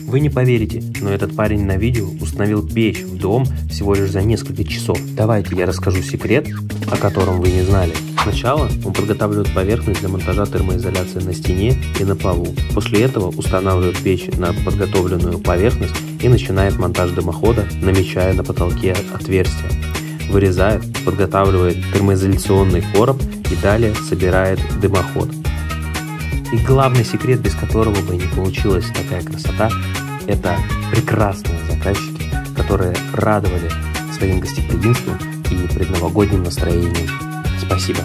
Вы не поверите, но этот парень на видео установил печь в дом всего лишь за несколько часов. Давайте я расскажу секрет, о котором вы не знали. Сначала он подготавливает поверхность для монтажа термоизоляции на стене и на полу. После этого устанавливает печь на подготовленную поверхность и начинает монтаж дымохода, намечая на потолке отверстия. Вырезает, подготавливает термоизоляционный короб и далее собирает дымоход. И главный секрет, без которого бы не получилась такая красота, это прекрасные заказчики, которые радовали своим гостеприимством и предновогодним настроением. Спасибо.